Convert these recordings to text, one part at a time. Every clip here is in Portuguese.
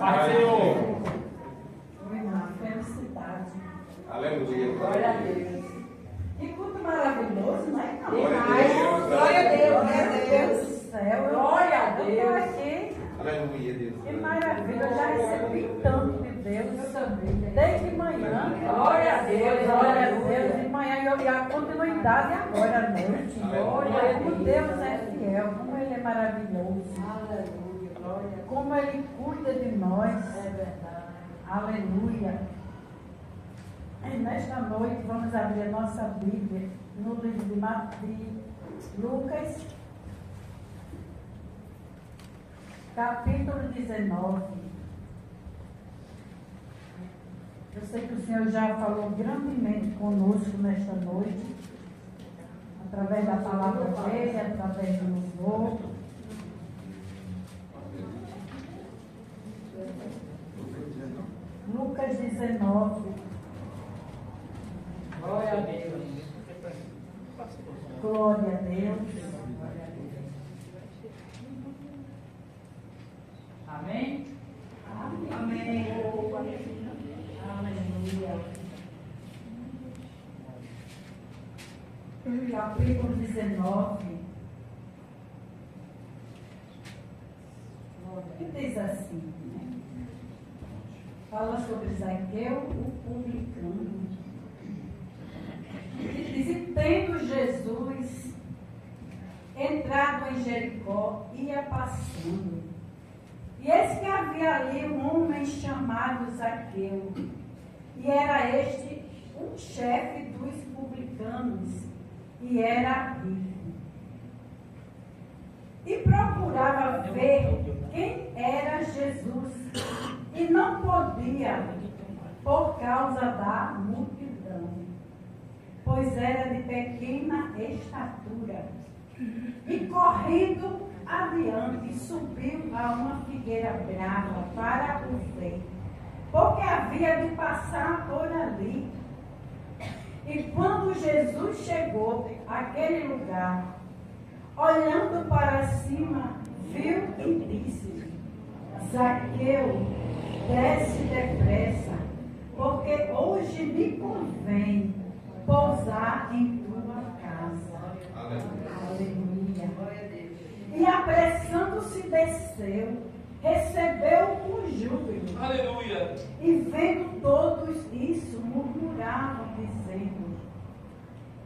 Pai, Senhor. Felicidade. Aleluia. Glória a Deus. Que culto maravilhoso, não é? Glória a Deus. Glória a Deus. Glória a Deus do céu. Glória a Deus. Eu estou aqui. Aleluia, Deus. Que maravilha. Eu já recebi tanto de Deus. Desde manhã. Glória a Deus. Glória a Deus. De manhã e a continuidade agora à noite. Glória a Deus. Deus é fiel. Como Ele é maravilhoso. Aleluia. Glória. Como Ele cuida de nós. É verdade. Aleluia. E nesta noite vamos abrir a nossa Bíblia no livro de Lucas, capítulo 19. Eu sei que o Senhor já falou grandemente conosco nesta noite, através da palavra dele, através do louvor. Lucas 19. Glória a Deus. Glória a Deus. Amém? Amém. Aleluia. Capítulo 19. Que diz assim, né? Fala sobre Zaqueu, o publicano. E diz: e tendo Jesus entrado em Jericó, ia passando. E eis que havia ali um homem chamado Zaqueu, e era este um chefe dos publicanos, e era rico. E procurava ver quem era Jesus, e não podia, por causa da multidão, pois era de pequena estatura. E correndo adiante, subiu a uma figueira brava para o ver, porque havia de passar por ali. E quando Jesus chegou àquele lugar, olhando para cima, viu e disse: Zaqueu, desce depressa, porque hoje me convém pousar em tua casa. Aleluia. E apressando-se desceu, recebeu com júbilo. Aleluia. E vendo todos isso, murmuravam, dizendo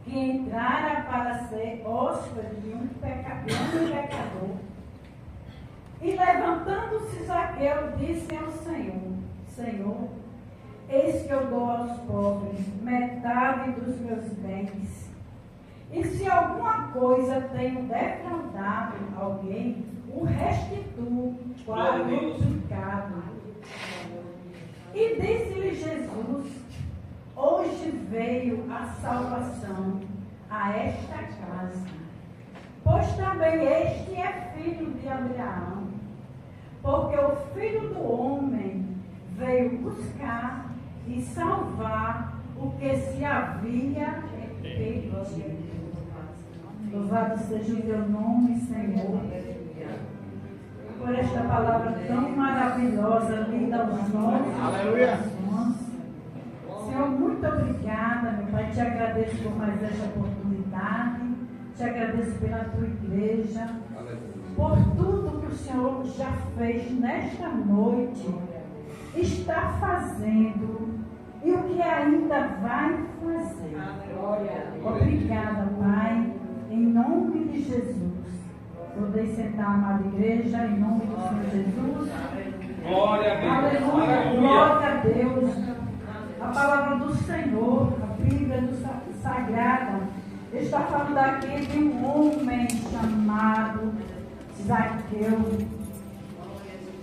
que entrara para ser hóspede de um pecador. E levantando-se Zaqueu, disse ao Senhor: Senhor, eis que eu dou aos pobres metade dos meus bens. E se alguma coisa tenho defraudado alguém, o restituo quadruplicado. E disse-lhe Jesus: hoje veio a salvação a esta casa, pois também este é filho de Abraão, porque o Filho do Homem veio buscar e salvar o que se havia perdido. Louvado seja o teu nome, Senhor, por esta palavra tão maravilhosa, linda aos nossos corações. Senhor, muito obrigada, meu Pai. Te agradeço por mais esta oportunidade. Te agradeço pela tua igreja, por tudo que o Senhor já fez nesta noite, está fazendo e o que ainda vai fazer. Obrigada, Pai, em nome de Jesus. Poder sentar, amada igreja, em nome do Senhor Jesus. Glória a Deus. Aleluia. Glória a Deus. A palavra do Senhor, a Bíblia Sagrada, está falando aqui de um homem chamado Zaqueu.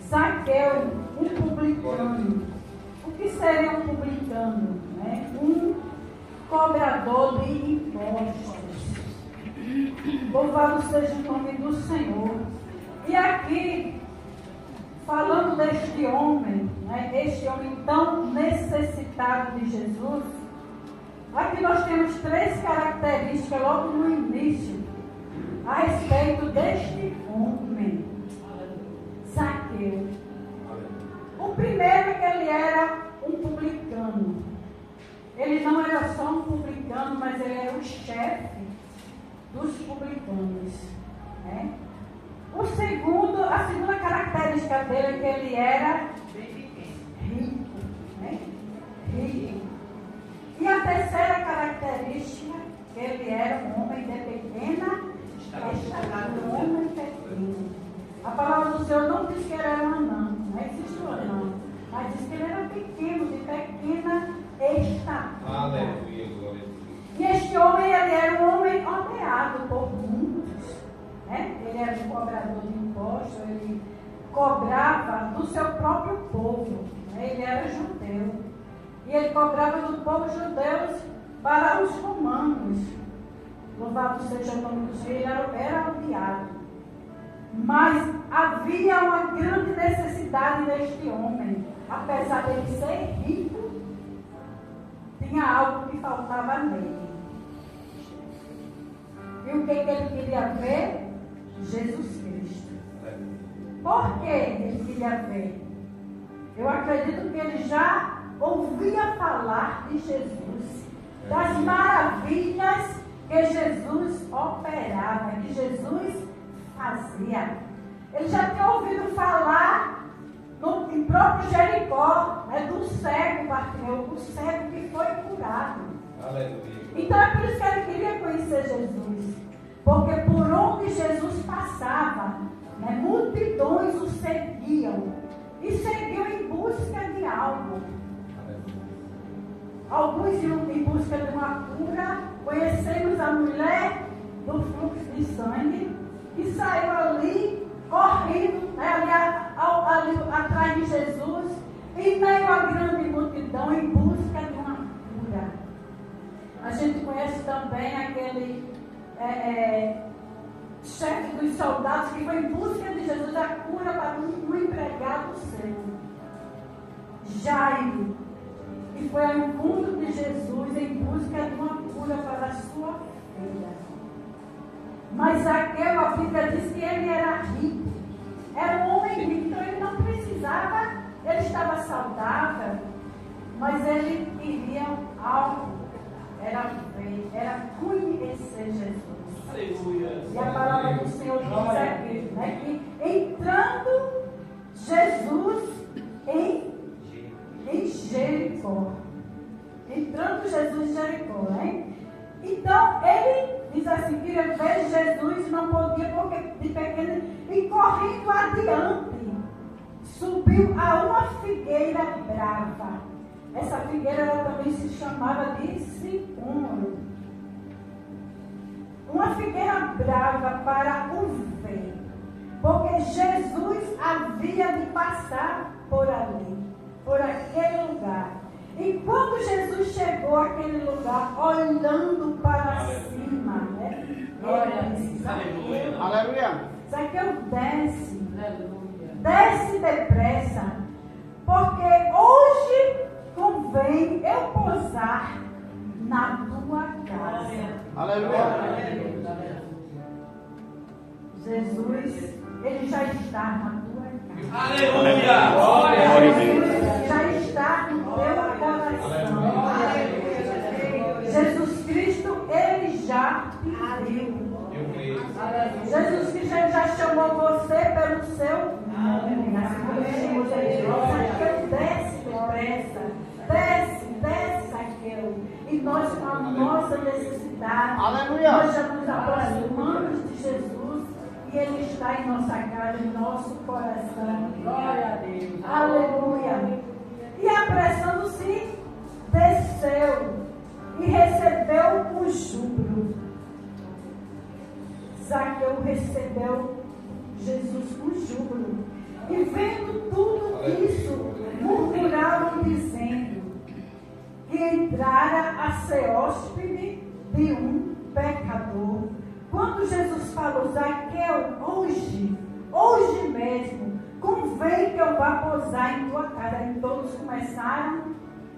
Zaqueu, um publicano. O que seria um publicano? Né? Um cobrador de impostos. Louvado seja o nome do Senhor. E aqui, falando deste homem, né, este homem tão necessitado de Jesus, aqui nós temos três características logo no início, a respeito deste homem, Zaqueu. O publicano. Ele não era só um publicano, mas ele era o chefe dos publicanos. Né? A segunda característica dele é que ele era rico. Né? Rico. E a terceira característica, que ele era um homem de pequena estatura, um homem pequeno. A palavra do Senhor não diz que ele era um anão, não existe um anão, mas diz que ele era pequeno, de pequena estatura. Aleluia, glória a Deus. E este homem, ele era um homem odiado por muitos. Né? Ele era um cobrador de impostos, ele cobrava do seu próprio povo. Né? Ele era judeu. E ele cobrava do povo judeu para os romanos. Louvado seja o nome do Senhor, ele era odiado. Mas havia uma grande necessidade deste homem. Apesar dele ser rico, tinha algo que faltava nele. E o que ele queria ver? Jesus Cristo. Por que ele queria ver? Eu acredito que ele já ouvia falar de Jesus, das maravilhas que Jesus operava, que Jesus fazia. Ele já tinha ouvido falar em próprio Jericó, do cego Bartimeu, o cego que foi curado. Aleluia. Então é por isso que ele queria conhecer Jesus, porque por onde Jesus passava, né, multidões o seguiam e seguiam em busca de algo. Alguns iam em busca de uma cura. Conhecemos a mulher do fluxo de sangue que saiu ali correndo, né, ali atrás de Jesus, em meio à grande multidão, em busca de uma cura. A gente conhece também aquele chefe dos soldados que foi em busca de Jesus a cura para um empregado seu, Jairo, que foi ao encontro de Jesus em busca de uma cura para a sua filha. Mas Zaqueu, a Bíblia diz que ele era rico, era um homem rico, então ele não precisava, ele estava saudável, mas ele queria algo, era ver, era conhecer Jesus. Aleluia. E a palavra do Senhor diz aqui, né, que entrando Jesus em Jericó. Entrando Jesus em Jericó, né? Então, ele diz assim, queria ver Jesus e não podia porque de pequeno, e correndo adiante, subiu a uma figueira brava. Essa figueira ela também se chamava de sicômoro. Uma figueira brava para o ver, porque Jesus havia de passar por ali, por aquele lugar. E quando Jesus chegou àquele lugar, olhando para cima, né? Aleluia. Zaqueu desce, desce depressa, porque hoje convém eu pousar na tua casa. Aleluia. Jesus, ele já está na tua casa. Aleluia. Glória a Deus. Já está no teu coração. Jesus Cristo, ele já te viu. Eu creio. Jesus Cristo já chamou você pelo seu nome. Zaqueu, desce depressa. Desce, Zaqueu. E nós, com a nossa necessidade, Aleluia. nós já nos aproximamos de Jesus. E ele está em nossa casa, em nosso coração. Glória a Deus. Aleluia. E apressando-se, desceu e recebeu com júbilo. Zaqueu recebeu Jesus com júbilo. E vendo tudo isso, murmuravam dizendo que entrara a ser hóspede de um pecador. Quando Jesus falou, Zaqueu, hoje mesmo, convém que eu vá pousar em tua casa. E todos começaram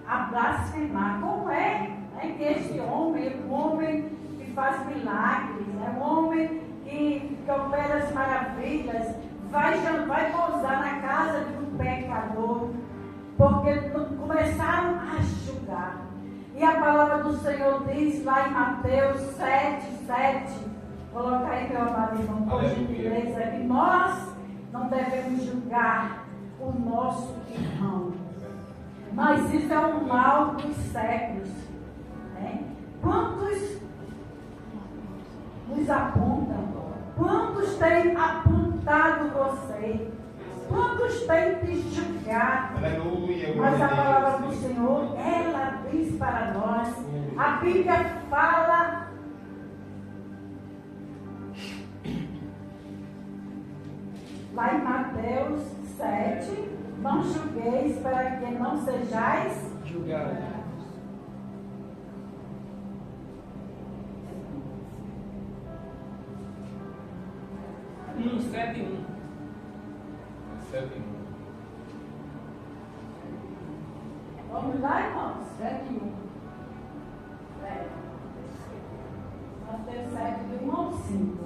a blasfemar. Como é que este homem, um homem que faz milagres, um homem que opera as maravilhas, vai pousar na casa de um pecador? Porque começaram quando o Senhor diz lá em Mateus 7:7, coloca aí, meu amado irmão, por gentileza, que nós não devemos julgar o nosso irmão. Mas isso é um mal dos séculos. Né? Quantos nos apontam? Quantos têm apontado você? Quantos têm te julgado? Aleluia. Mas a palavra do Senhor, ela diz para nós. A Bíblia fala. Lá em Mateus 7, não julgueis para que não sejais Julgado. 7:1. 7:1. Vamos lá, irmãos? 7:1. Mateus 7, do 1 ao 5.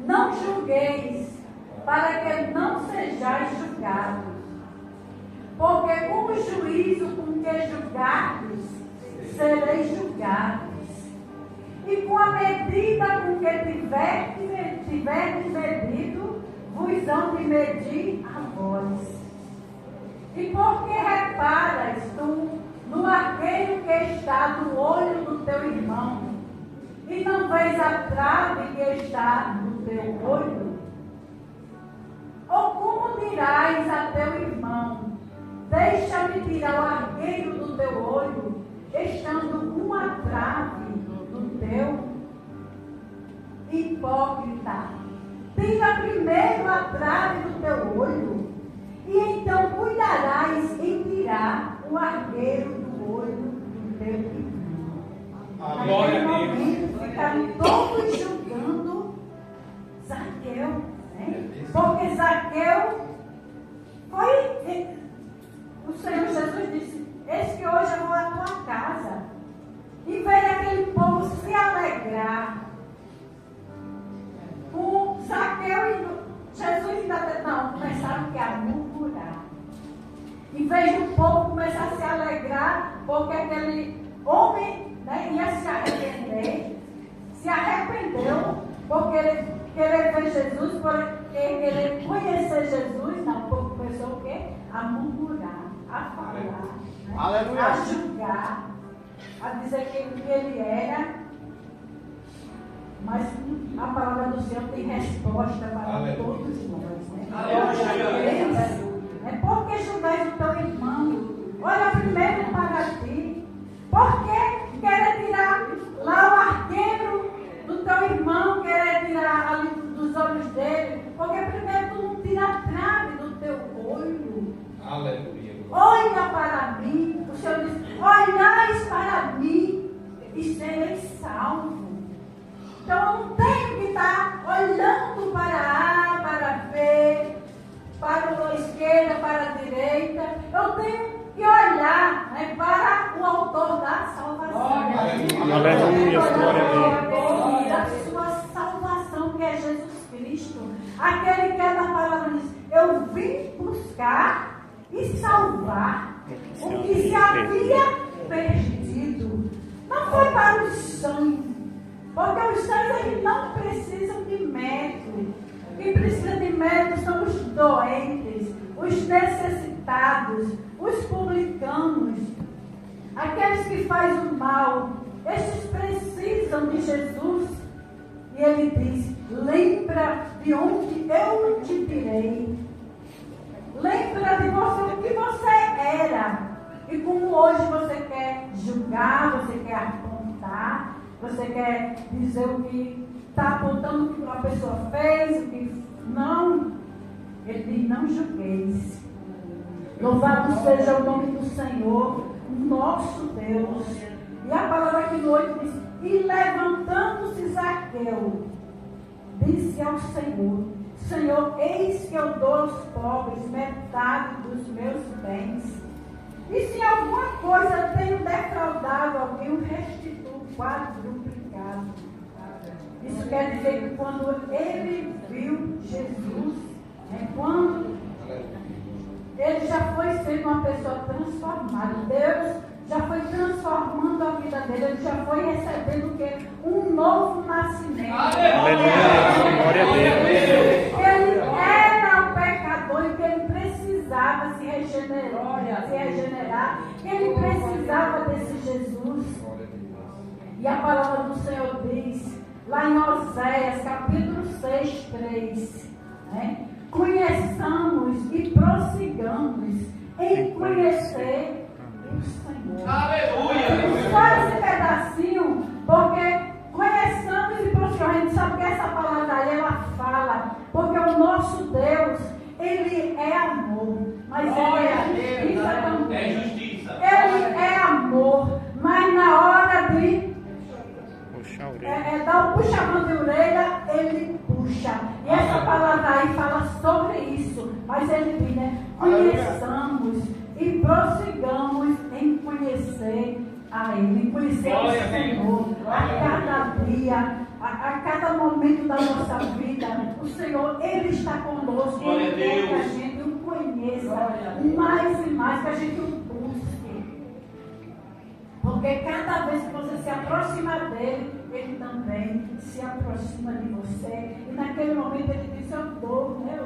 Não julgueis, para que não sejais julgados. Porque com o juízo com que julgardes, sereis julgados. E com a medida com que tiverdes medido, vos hão de medir a vós. E por que reparas tu no arqueiro que está no olho do teu irmão, e não vês a trave que está no teu olho? Ou como dirás a teu irmão, deixa-me tirar o arqueiro do teu olho, estando uma trave no teu? Hipócrita, tira primeiro a trave do teu olho, e então cuidarás em tirar o argueiro do olho do teu irmão. Glória Naquele a Deus. momento ficaram todos julgando Zaqueu, né? Porque Zaqueu foi. O Senhor Jesus disse: eis que hoje eu vou à tua casa. E veio aquele povo se alegrar com Zaqueu e Jesus ainda não, começaram a murmurar. Em vez do povo começar a se alegrar, porque aquele homem, né, ia se arrepender, se arrependeu, porque ele querer ver Jesus, porque querer conhecer Jesus, não, o povo começou o quê? A murmurar, a falar, né, a julgar, a dizer que ele era. Mas a palavra do Senhor tem resposta para todos nós. Né? É porque julgais o teu irmão. Olha primeiro para ti. Por que querer tirar lá o arqueiro do teu irmão, querer tirar ali dos olhos dele? Porque primeiro tu não tira a trave do teu olho. Aleluia. Olha para mim. O Senhor diz: olhais para mim e sereis salvos. Então eu não tenho que estar olhando para A, para B, para a esquerda, para a direita. Eu tenho que olhar, né, para o autor da salvação. Aleluia, glória a Deus. Da sua salvação, que é Jesus Cristo. Aquele que é da palavra diz: eu vim buscar e salvar o que se havia perdido. Não foi para os santos. Porque os santos eles não precisam de médico. Quem precisa de médico são os doentes, os necessitados, os publicanos, aqueles que fazem o mal. Estes precisam de Jesus. E ele diz: lembra de onde eu te tirei. Lembra de você, o que você era. E como hoje você quer julgar, você quer apontar, você quer dizer o que está apontando o que uma pessoa fez, o que não. Ele diz: não julgueis. Louvado seja o nome do Senhor, nosso Deus. E a palavra aqui no 8 diz: e levantando-se Zaqueu, disse ao Senhor: Senhor, eis que eu dou aos pobres metade dos meus bens. E se alguma coisa tenho defraudado alguém, eu restituo quadruplicado. Isso quer dizer que quando ele viu Jesus, quando ele já foi sendo uma pessoa transformada, Deus já foi transformando dele, ele já foi recebendo o quê? Um novo nascimento. Aleluia. Glória a Deus. Ele era um pecador e que ele precisava se regenerar, que ele precisava desse Jesus. E a palavra do Senhor diz, lá em Oséias, capítulo 6, 3, né? Conheçamos e prossigamos em conhecer o Senhor. Aleluia. Só esse pedacinho, porque conheçamos e prossigamos. A gente sabe que essa palavra aí, ela fala, porque o nosso Deus, Ele é amor, mas Ele é justiça também. É justiça. Ele é amor, mas na hora de Puxa a orelha. dar um puxamão de orelha, ele puxa. E essa palavra aí fala sobre isso. Mas ele diz, né? Conheçamos e prossigamos em conhecer a Ele, em conhecer o Senhor. A cada dia, a cada momento da nossa vida, o Senhor, Ele está conosco. Ele quer que a gente o conheça mais e mais, que a gente o busque. Porque cada vez que você se aproxima dele, ele também se aproxima de você. E naquele momento ele diz, eu dou, né?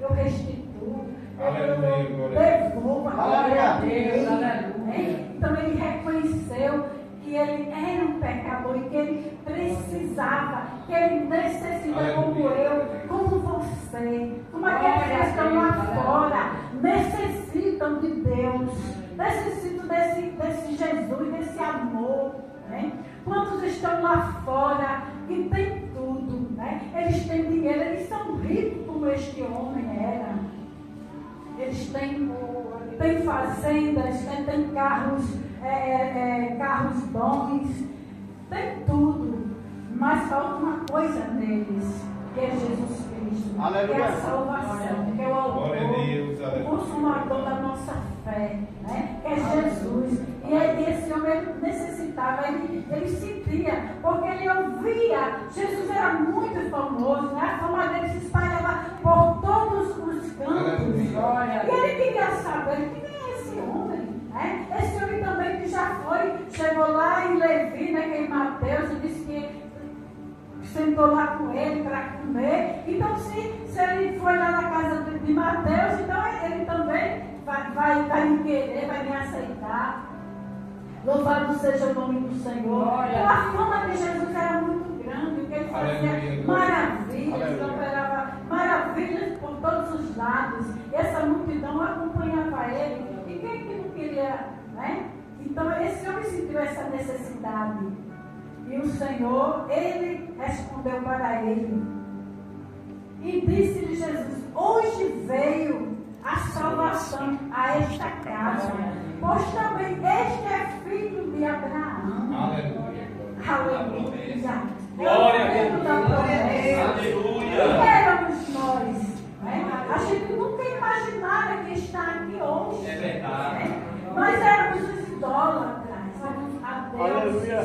eu restituo, eu devolvo. Glória a Deus, aleluia. Então ele reconheceu que ele era um pecador e que ele precisava, que ele necessita, como eu, como você, como aqueles que estão lá fora, necessitam de Deus. Necessito desse Jesus, desse amor, né? Quantos estão lá fora que tem tudo, né? Eles têm dinheiro, eles são ricos como este homem era. Eles têm fazendas, né? Têm carros, carros bons, tem tudo. Mas falta uma coisa neles, que é Jesus Cristo, Aleluia. que é a salvação, que é o autor, Glória a Deus, o aleluia. consumador da nossa fé, né? Que é Jesus. E esse homem ele necessitava, ele sentia, porque ele ouvia. Jesus era muito famoso, né? A fama dele se espalhava por todos os cantos. E ele queria saber quem é esse homem. Né? Esse homem também que já chegou lá em Levi, né? Que é em Mateus, e disse que sentou lá com ele para comer. Então, se ele foi lá na casa de Mateus, então ele também vai me querer, vai me aceitar. Louvado seja o nome do Senhor. Então, a fama de Jesus era muito grande, porque ele fazia maravilhas, operava maravilhas por todos os lados. E essa multidão acompanhava ele. E quem que não queria, né? Então, esse homem sentiu essa necessidade. E o Senhor, Ele respondeu para ele. E disse-lhe Jesus, hoje veio a salvação a esta casa, pois também este é filho de Abraão. Aleluia. Aleluia. Glória a É o Deus. filho da promessa. Aleluia. E éramos nós. Né? A gente nunca imaginava que está aqui hoje. É verdade. Né? Nós éramos os idólatras, a Deus. Aleluia.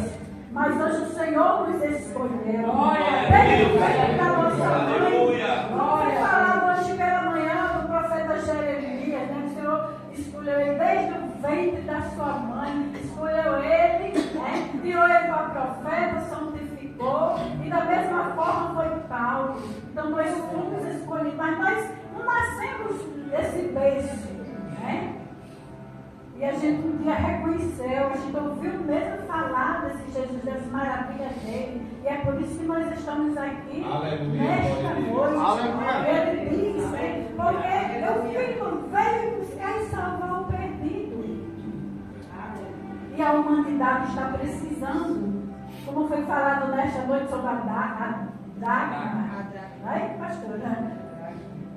Mas hoje o Senhor nos escolheu. Glória a Desde Deus. o ventre da nossa mãe. Aleluia. Vamos falar hoje pela manhã do profeta Jeremias, né? O Senhor escolheu ele desde o ventre da sua mãe. Escolheu ele, né? Tirou ele para profeta, santificou. E da mesma forma foi Paulo. Então nós fomos escolhidos. Mas nós não nascemos desse berço, né? E a gente um dia reconheceu, a gente ouviu mesmo falar desse Jesus, das maravilhas dele. E é por isso que nós estamos aqui. Aleluia. Nesta noite. Aleluia. Ele diz, porque o Filho veio buscar e salvar o perdido. E a humanidade está precisando. Como foi falado nesta noite sobre a dracma. Vai, pastora?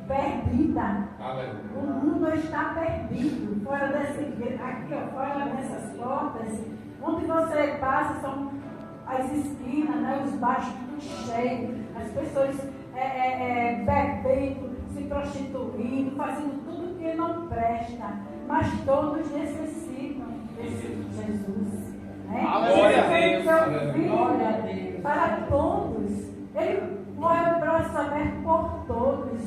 Perdida. Aleluia. O mundo está perdido. Fora desse, aqui, ó, fora dessas portas, onde você passa, são as esquinas, né, os baixos tudo cheio, as pessoas bebendo, se prostituindo, fazendo tudo que não presta. Mas todos necessitam desse Jesus. Né? Glória a Deus. Seu filho, para todos. Ele morreu de braços abertos por todos.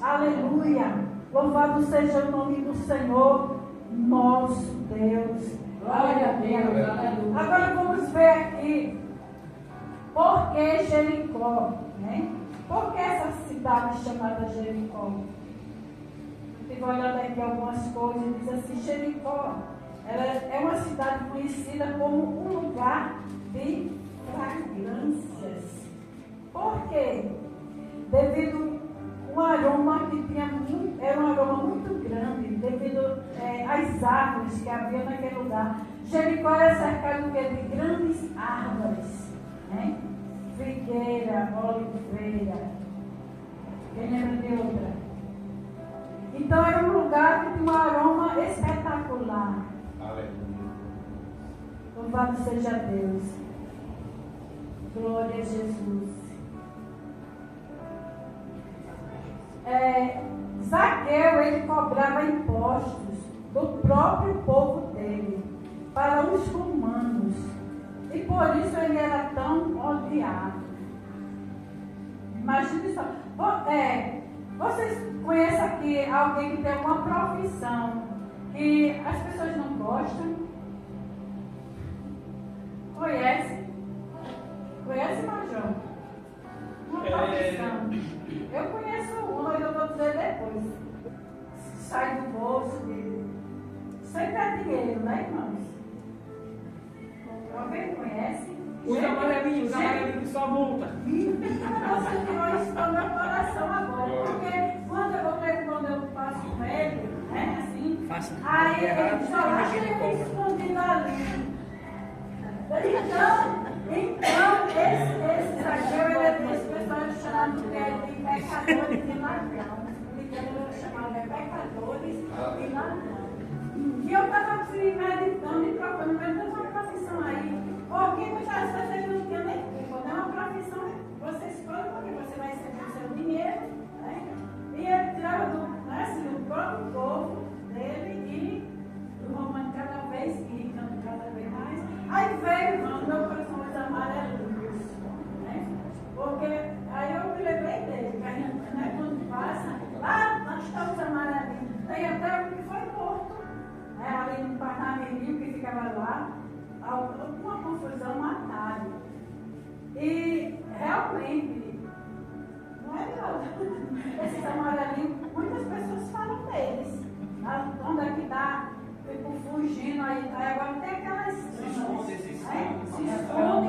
Aleluia. Louvado seja o nome do Senhor, nosso Deus. Glória a Deus, aleluia. Agora vamos ver aqui por que Jericó, né? Por que essa cidade chamada Jericó? Estive olhando aqui algumas coisas e diz assim, Jericó, ela é uma cidade conhecida como um lugar de fragrâncias. Por quê? Devido um aroma que tinha era um aroma muito grande, devido às árvores que havia naquele lugar. Jericó era cercado de grandes árvores, né? Figueira, oliveira. Quem lembra de outra? Então era um lugar que tinha um aroma espetacular. Aleluia. Louvado seja Deus. Glória a Jesus. Zaqueu, ele cobrava impostos do próprio povo dele para os romanos. E por isso ele era tão odiado. Imagine só. Vocês conhecem aqui alguém que tem uma profissão que as pessoas não gostam? Conhece? Conhece, Major? Uma profissão. Eu conheço uma, eu vou dizer depois. Sai do bolso dele. Sempre é dinheiro, né, irmãos? Alguém conhece? Os amarelinhos que só multa. Nossa, Senhor, está no meu coração agora. Porque quando eu faço velho, né, assim, aí ele só acha ele escondido ali. Então, esse Zaqueu, ele é desse pessoal chamado de pecadores e ladrão. Ele chamava de pecadores e ladrão. E eu estava assim, meditando e procurando, mas tem uma profissão aí. Porque muitas vezes ele não tinha nem tempo. Não é uma profissão, você escolhe porque você vai receber o seu dinheiro, né? E ele tirava do próprio povo dele e do romano cada vez e cada vez mais. Aí veio, irmão, meu coração os amarelinhos, né? Porque aí eu me lembrei dele, que a gente, né, quando passa, lá está os amarelinhos. Tem até um que foi morto, né, ali no Parnamirim, que ficava lá, alguma confusão, mataram. E realmente, não é nada. Esses amarelinhos, muitas pessoas falam deles. Onde é que está? Ficam fugindo aí, agora tem aquelas se esconde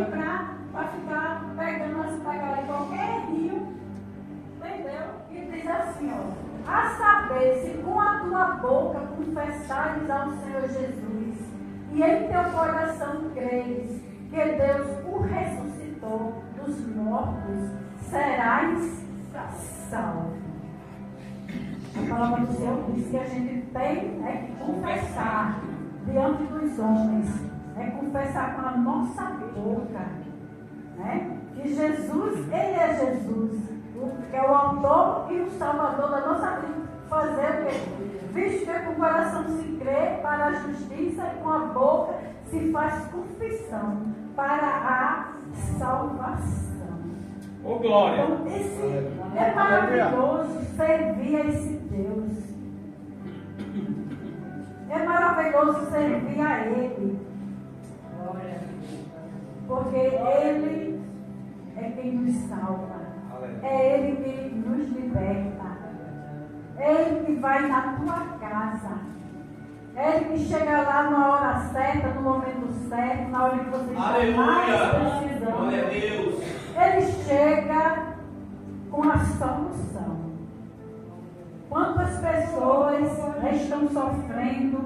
para ficar pegando as pegar em qualquer rio, entendeu? E diz assim, ó, a saber se com a tua boca confessares ao Senhor Jesus e em teu coração creres que Deus o ressuscitou dos mortos, serás salvo. A palavra do Senhor diz que a gente tem que confessar diante dos homens, confessar com a nossa boca, né? Que Jesus, Ele é Jesus, que é o autor e o salvador da nossa vida. Fazer o quê? Visto que com o coração se crê para a justiça e com a boca se faz confissão para a salvação. Ô, glória! Então, é maravilhoso servir a esse Deus. É maravilhoso servir a Ele. Porque Ele é quem nos salva. É Ele que nos liberta. É Ele que vai na tua casa. É Ele que chega lá na hora certa, no momento certo, na hora que você está mais precisando. Glória a Deus! Ele chega com a solução. Quantas pessoas estão sofrendo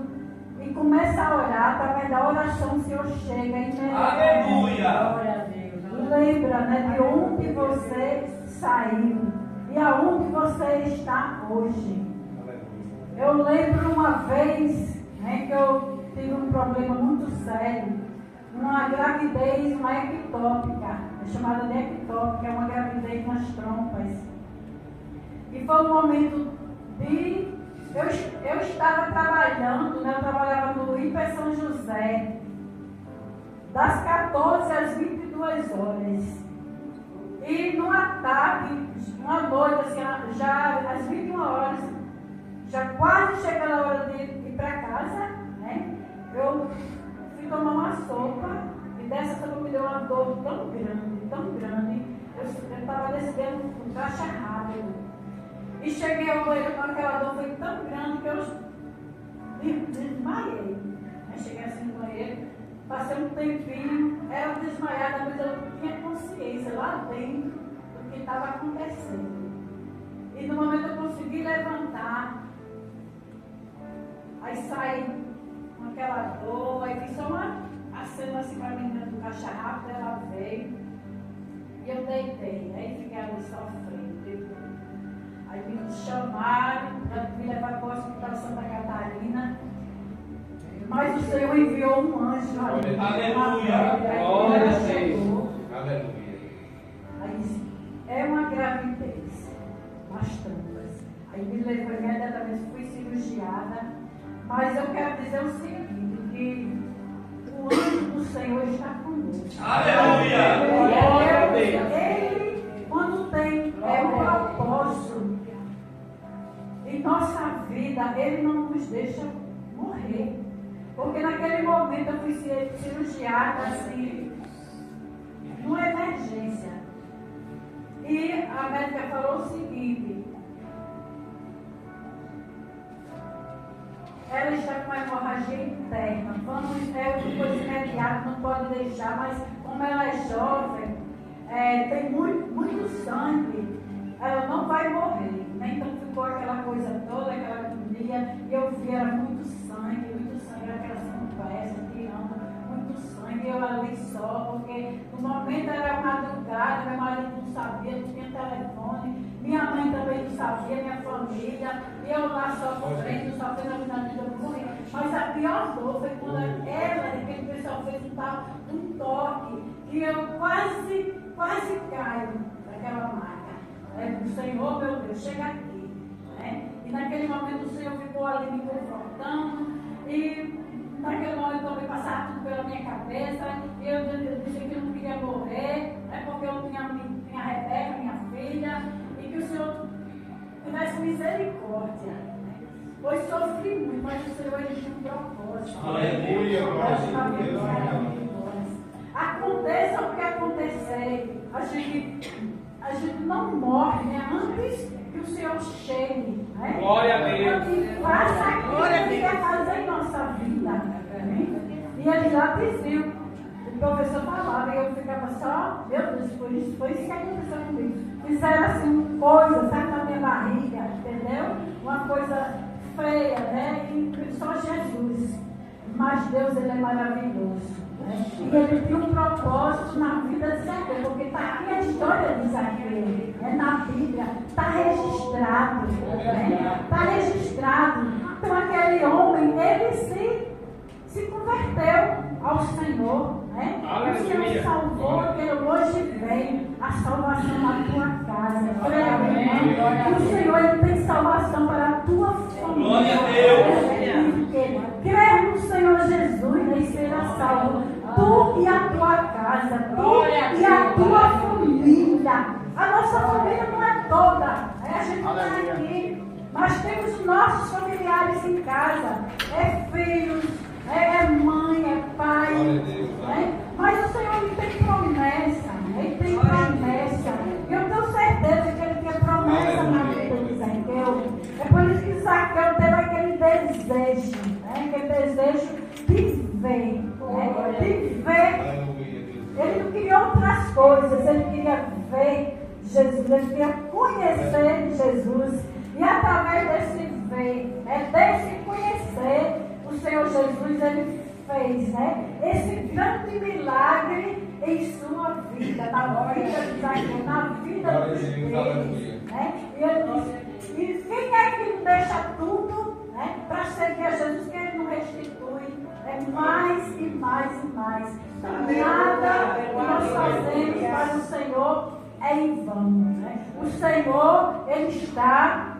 e começam a orar, através da oração o Senhor chega e Aleluia! Lembra, né, de onde você saiu e aonde você está hoje. Eu lembro uma vez, né, que eu tive um problema muito sério, uma gravidez, uma ectópica, é chamada de ectópica, é uma gravidez nas trompas. E foi um momento de... Eu estava trabalhando, né, eu trabalhava no IPE São José, das 14 às 22 horas. E numa tarde, uma noite, assim, já às 21 horas, já quase chegando a hora de ir para casa, né? Eu tomar uma sopa, e dessa sopa me deu uma dor tão grande, eu estava descendo um caixa rápido. E cheguei ao banheiro com aquela dor, foi tão grande que eu desmaiei. Aí cheguei assim no banheiro, passei um tempinho, era desmaiada, mas eu tinha consciência lá dentro do que estava acontecendo. E no momento eu consegui levantar, aí saí com aquela dor, aí fiz só uma acena assim para mim dentro do caixa rápido, ela veio e eu deitei, aí fiquei ali sofrendo. Aí me chamaram para me levar para o Hospital Santa Catarina, mas o Senhor enviou um anjo ali. Aleluia! Glória a Deus. Aleluia! Aí disse, é uma gravidez, bastantes. Aí me levou imediatamente, fui cirurgiada, mas eu quero dizer o seguinte, que o anjo do Senhor está conosco. Aleluia! Glória a Deus. Ele, quando tem um propósito em nossa vida, Ele não nos deixa morrer. Porque naquele momento eu fui cirurgiada assim, numa emergência. E a médica falou o seguinte: ela está com uma hemorragia interna. Vamos, depois imediato, não pode deixar, mas como ela é jovem, tem muito sangue, ela não vai morrer. Então ficou aquela coisa toda, aquela agonia, e eu vi, era muito sangue, aquelas compressas, tirando muito sangue, eu ali só, porque no momento era madrugada, meu marido não sabia, não tinha telefone, minha mãe também não sabia, minha família, e eu lá sofrendo a vida eu morri. Mas a pior dor foi quando aquele pessoal fez um toque, que eu quase caio daquela maca. O Senhor, meu Deus, chega aqui. Né? E naquele momento o Senhor ficou ali me confrontando, e naquele momento eu me passava tudo pela minha cabeça, e eu disse que eu não queria morrer, porque eu tinha a Rebeca, minha filha, e que o Senhor tivesse misericórdia. Né? Pois sofri muito, mas o Senhor ele tinha um propósito. Aleluia, aconteça o que acontecer, a gente não morre, né? Antes que o Senhor chegue. Né? Glória a Deus. E faça aquilo que Ele quer fazer em nossa vida. Né? E ele já dizia, o professor falava, e eu ficava só, meu Deus, foi isso que aconteceu comigo. Fizeram assim, coisa, sabe, na minha barriga, entendeu? Uma coisa feia, né? E só Jesus. Mas Deus, Ele é maravilhoso. Né? E Ele tem um propósito na vida de Zaqueu, porque está aqui a história de Zaqueu, na Bíblia, está registrado. Está registrado. Então aquele homem, ele se converteu ao Senhor. Né? O Senhor salvou, que hoje vem a salvação na tua casa. O Senhor, Ele tem salvação para a tua família. Glória a Deus. Crer no Senhor Jesus e será salvo. Tu e a tua casa, tu e a tua família. A nossa família não é toda. A gente não é aqui. Mas temos os nossos familiares em casa. É filhos, é mãe, é pai. Né? Mas o Senhor ele tem promessa. Ele tem promessa. E eu tenho certeza que Ele tem promessa na vida de Zaqueu. É por isso que Zaqueu teve aquele desejo. Aquele desejo de ver. De ver. Ele não queria outras coisas. Ele queria ver Jesus. Ele queria conhecer Jesus. E através desse ver, desse conhecer, o Senhor Jesus, Ele fez, né? Esse grande milagre em sua vida, na vida de Zaqueu, na vida dos filhos, né? E ele disse, e quem é que não deixa tudo, né, para seguir a Jesus, que Ele não restitui? É mais e mais e mais. Nada que nós fazemos para o Senhor é em vão, né? O Senhor, Ele está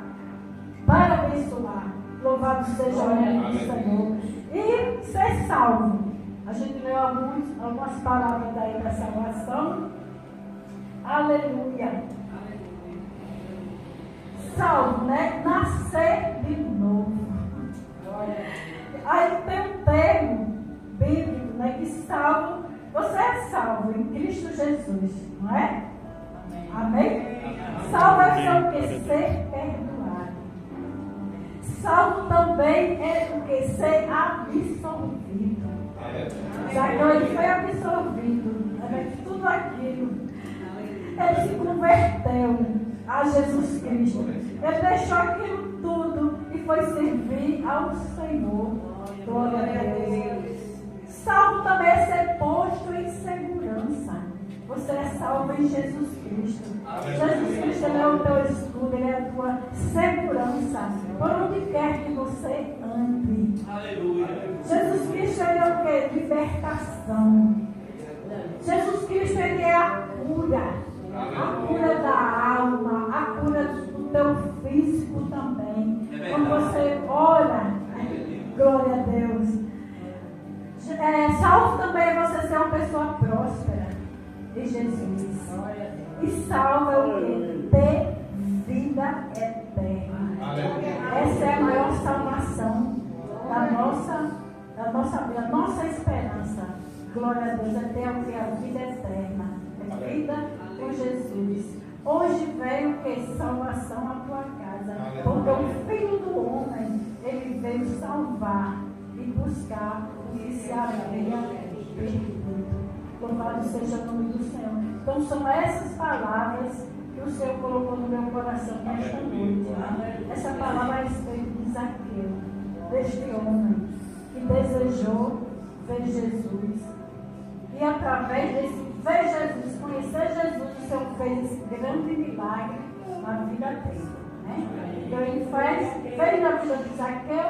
para abençoar. Louvado seja o nome do Senhor. E ser salvo. A gente leu algumas palavras daí da salvação. Aleluia. Salvo, né? Nascer de novo. Aí tem um termo bíblico, né, Cristo Jesus, não é? Amém? Salvação é o que? Ser perdoado. Salvo também é o que? Ser absolvido. Zaqueu, ele foi absolvido. Tudo aquilo. Ele se converteu a Jesus Cristo. Ele deixou aquilo tudo e foi servir ao Senhor. Glória a Deus. Salvo também é ser posto em segurança. Você é salvo em Jesus Cristo. Jesus Cristo é o teu escudo, Ele é a tua segurança. Por onde quer que você ande. Aleluia. Jesus Cristo Ele é o que? Libertação. Jesus Cristo Ele é a cura. A cura da alma, a cura do teu físico também. Quando você ora, glória a Deus. Salvo também é você ser uma pessoa próspera de Jesus. E salvo é o que? Ter vida eterna. Essa é a maior salvação da nossa vida, nossa esperança. Glória a Deus, é ter o que? A vida eterna. É vida com Jesus. Hoje veio o que? Salvação à tua casa. Porque o Filho do Homem, Ele veio salvar e buscar o que se havia perdido. Louvado seja o nome do Senhor. Então são essas palavras que o Senhor colocou no meu coração nesta noite. Essa palavra é a respeito de Zaqueu, deste homem que desejou ver Jesus. E através desse ver Jesus, conhecer Jesus, o Senhor fez esse grande milagre na vida dele. Né? Então ele fez na vida de Zaqueu,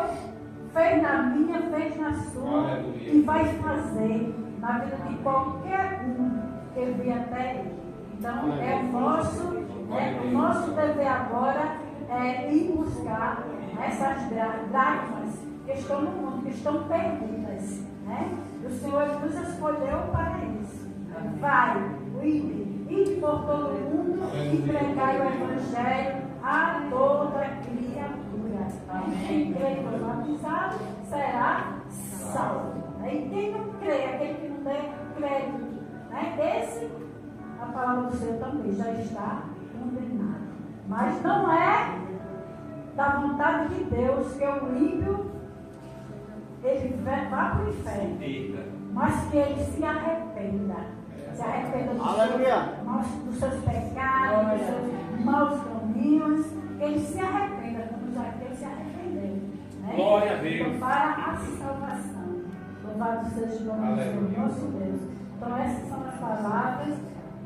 fez na minha, fez na sua e vai fazer na vida de qualquer um que vier até ele. Então é o nosso dever agora é ir buscar essas dracmas que estão no mundo, que estão perdidas. Né? O Senhor nos escolheu para isso. Vai, ir por todo o mundo e pregar o Evangelho a toda criatura. Quem crê e foi batizado será salvo. E quem não crê, aquele que não tem crédito, né? Esse, a palavra do Senhor também já está condenado. Mas não é da vontade de Deus que o ímpio ele vá para o inferno, mas que ele se arrependa. Se arrependa dos seus pecados, dos seus maus caminhos, que ele se arrependa, como Zaqueu se arrependeu. Né? Glória a Deus. Então, para a salvação. Louvado seja o nome do Senhor, nosso Deus. Então essas são as palavras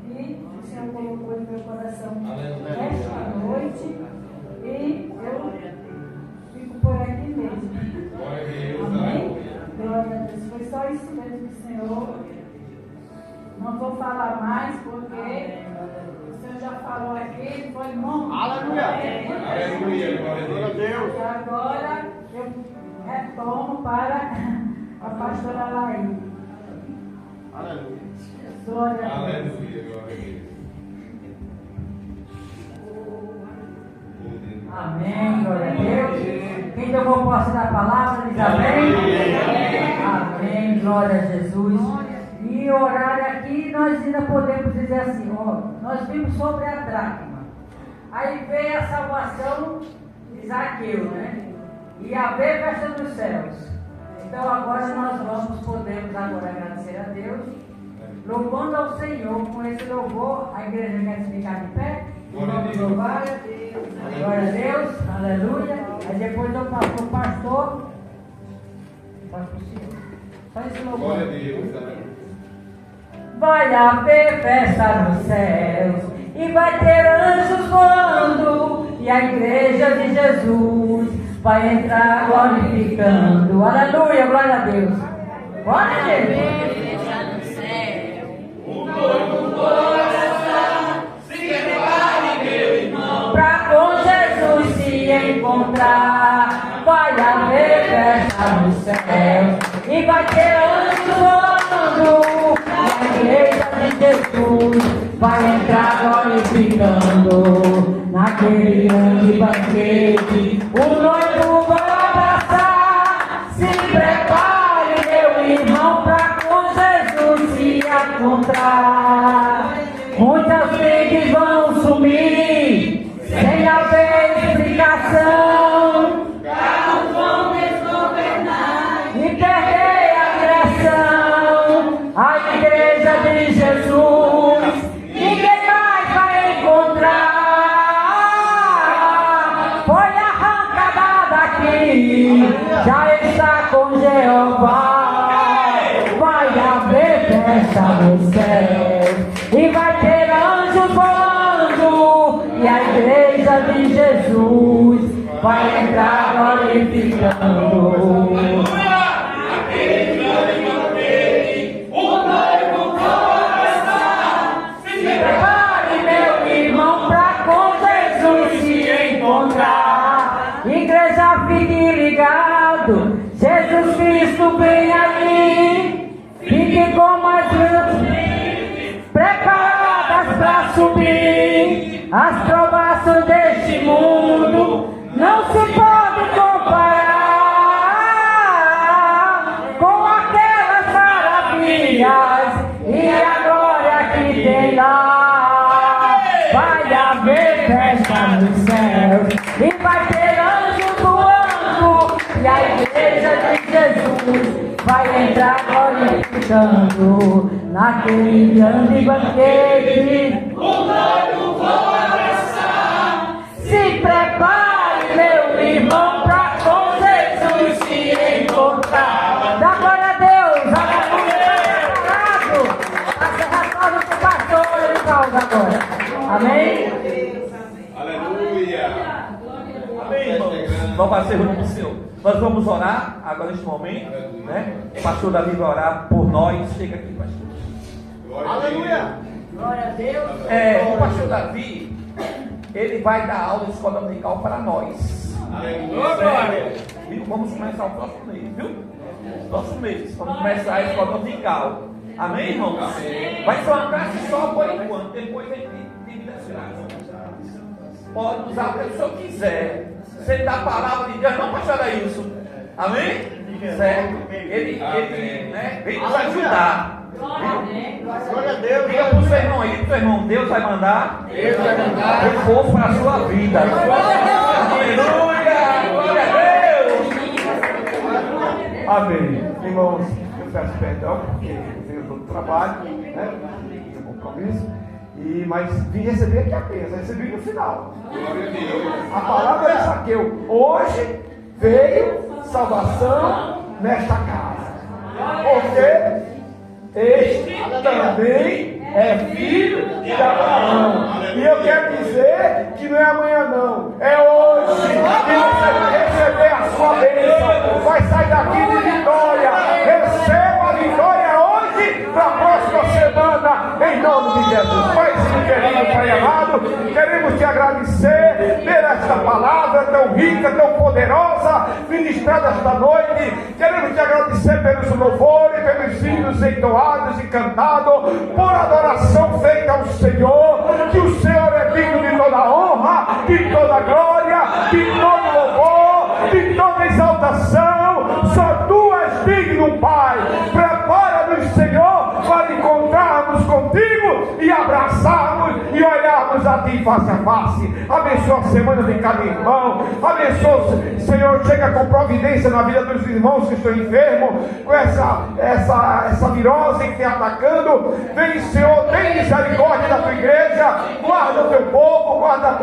que o Senhor colocou no meu coração nesta noite. E eu fico por aqui mesmo. Amém? Glória a Deus. Foi só isso mesmo, Senhor. Não vou falar mais porque o Senhor já falou aqui, foi bom. Aleluia. Aleluia. Glória a Deus. E agora eu retorno para a pastora Laís. Aleluia. Glória a Deus. Aleluia. Glória a Deus. Amém, glória a Deus. Quem tomou posse da palavra diz amém. Amém, glória a Jesus. E o horário aqui nós ainda podemos dizer assim, ó, nós vimos sobre a dracma. Aí veio a salvação de Zaqueu, né? E a festa dos céus. Então agora nós podemos agora agradecer a Deus, louvando ao Senhor. Com esse louvor, a igreja quer ficar de pé. Vamos louvar. Glória a Deus, aleluia. Aí depois eu passo para o pastor. Pode para o Senhor. Só esse louvor. Glória a Deus. Vai haver festa nos céus e vai ter anjos voando, e a igreja de Jesus vai entrar glorificando. Aleluia, glória a Deus. Glória a Deus. Pra com Jesus se encontrar, vai haver festa nos céus e vai ter anjos voando, e a igreja de Jesus vai entrar glorificando. Naquele grande banquete o noivo vai abraçar. Se prepare, meu irmão, pra com Jesus se encontrar. já está com Jeová. Vai haver festa no céu e vai ter anjos voando, e a igreja de Jesus vai entrar glorificando. Prepare, meu irmão, pra com Jesus se encontrar. Igreja, fique ligado, Jesus Cristo vem aí. Fique com as mãos preparadas pra subir. As provações deste mundo não se pode comparar com aquelas maravilhas e a glória que tem lá. Vai haver festa no céu e vai ter anjo voando, e a igreja de Jesus vai entrar glorificando naquele grande banquete. O noivo vai abraçar. Se prepare, meu irmão, pra com Jesus se encontrar. Dá glória a Deus, aleluia. A serra do pastor, ele causa agora. Amém? Aleluia. Amém, irmãos. Vamos fazer o nome do Senhor. Nós vamos orar agora neste momento, né? O pastor Davi vai orar por nós. Chega aqui, pastor. Aleluia. Glória a Deus. O pastor Davi, ele vai dar aula de escola dominical para nós. Aleluia. E vamos começar o próximo mês, viu? Próximo mês. Vamos começar a escola dominical. Amém, irmãos? Amém. Vai ser uma classe só por enquanto. Depois ele tem vida graça. Pode usar o que o senhor quiser. Você dá a palavra de Deus, não, pastor Ailson. Amém? Certo? Ele né, vem nos ajudar. Glória a Deus. Diga para o seu irmão aí, seu irmão, Deus vai mandar reforço para a sua vida. Aleluia! Glória a Deus! Amém. Irmãos, eu peço perdão porque veio do trabalho, né? Tem compromisso. Mas vim receber aqui apenas, recebi no final. Glória a Deus. A palavra de Zaqueu. Hoje veio salvação nesta casa. Porque este também é filho de Abraão. E eu quero dizer que não é amanhã não, é hoje que você vai receber a sua bênção. Vai sair daqui de vitória. Receba a vitória hoje para a próxima semana, em nome de Jesus. Paizinho querido, Pai amado, queremos te agradecer por esta palavra tão rica, tão poderosa, ministrada esta noite. Queremos te agradecer pelos louvores, pelos hinos entoados e cantados, por adoração feita ao Senhor, que o Senhor é digno de toda honra, de toda glória, de todo louvor, de toda exaltação. Só tu és digno, Pai. Prepara-nos, Senhor, para encontrarmos contigo e abraçarmos e olharmos a ti face a face. Abençoa a semana de cada irmão. Abençoa, Senhor, chega com providência na vida dos irmãos que estão enfermos, com essa virose que tem atacando. Vem, Senhor, tem misericórdia da tua igreja. Guarda o teu povo, guarda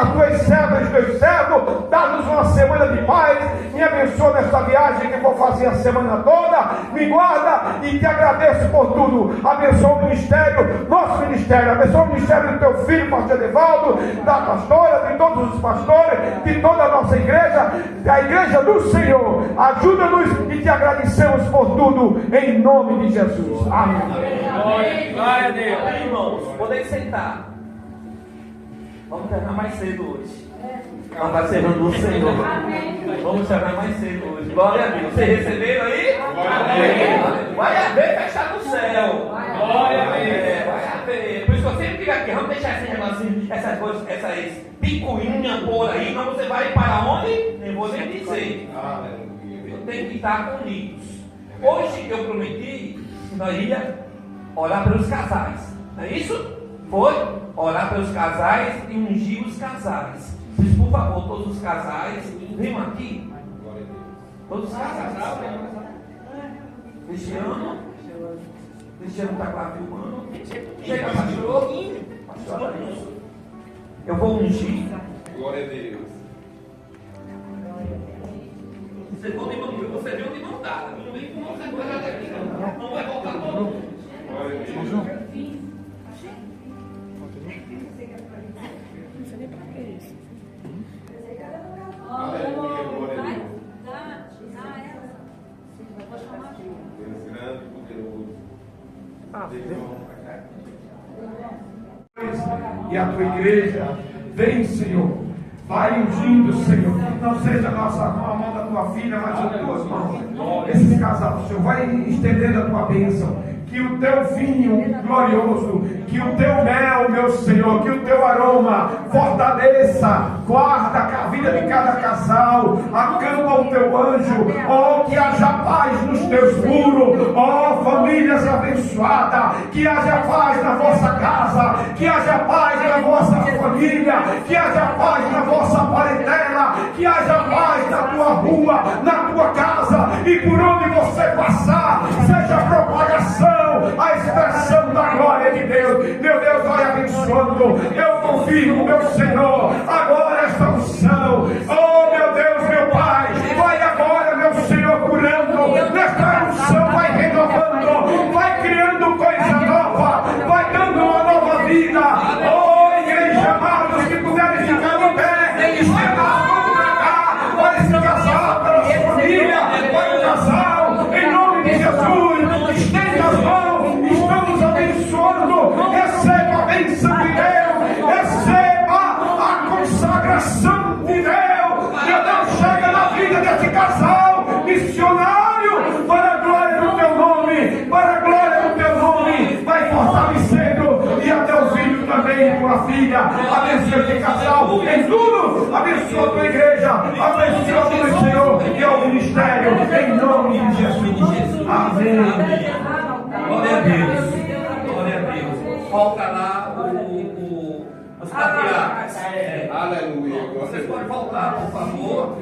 as tuas servas e os teus servos. Dá-nos uma semana de paz. Me abençoa nesta viagem que vou fazer a semana toda. Me guarda e te agradeço por tudo. Abençoa o ministério, nosso ministério. Abençoa o ministério do teu filho, pastor Evaldo, da pastora, de todos os pastores, de toda a nossa igreja, da igreja do Senhor. Ajuda-nos e te agradecemos por tudo, em nome de Jesus. Amém. Glória a Deus. Irmãos, podem sentar. Vamos terminar mais cedo hoje. Vamos estar servindo o Senhor. Vamos terminar mais cedo hoje. Glória a Deus. Vocês receberam aí? Amém. Vai haver festa no céu. Glória a Deus. Vai haver. Por isso que eu sempre digo aqui, vamos deixar esse negocinho, essas coisas, essas picuinhas por aí, não você vai para onde? Nem vou nem dizer. Eu tenho que estar com unidos. Hoje eu prometi que nós ia orar pelos casais. Não é isso? Foi? Orar pelos casais e ungir os casais. Vocês, por favor, todos os casais, venham aqui. Todos os casais. Cristiano está lá filmando. Chega, pastor. Pastor, eu vou ungir. Glória a Deus. Você viu de mão dada. Não vem com você coisa daqui, não. Não vai voltar todo. Aleluia, glória a Deus. Grande, poderoso. E a tua igreja, vem, Senhor, vai ungindo, Senhor, não seja a mão da tua filha, mas as tuas mãos, esses casais, Senhor, vai estendendo a tua bênção, que o teu vinho glorioso, que o teu mel, meu Senhor, que o teu aroma fortaleça, guarda a vida de cada casal, acampa o teu anjo, que haja paz nos teus muros, famílias abençoadas, que haja paz na vossa casa, que haja paz na vossa família, que haja paz na vossa parentela, que haja paz na tua rua, na tua casa, e por onde você passar, seja propagação, a expressão da glória de Deus. Meu Deus, vai abençoando. Eu confirmo, meu Senhor, agora esta unção. Meu Deus, meu Pai, vai agora, meu Senhor, curando. Nesta unção vai renovando, vai criando coisa nova, vai dando uma nova vida. Igreja, amados, que puderem ficar de pé, estenda a mão para cá, para esse casal, para a sua família, para o casal, em nome de Jesus, estenda as mãos, estamos abençoando, receba a bênção de Deus, receba a consagração de Deus. Meu Deus, chega na vida desse casal missionário, para a glória do teu nome, para a glória do teu nome, vai fortalecendo, e até o filho também, tua filha, abençoa esse casal, em tudo, abençoa a tua igreja, abençoa o teu Senhor, e ao ministério, em nome de Jesus, amém. Glória a Deus. Glória a Deus. Falta lá os patriarcas. Aleluia. Vocês podem voltar, por favor.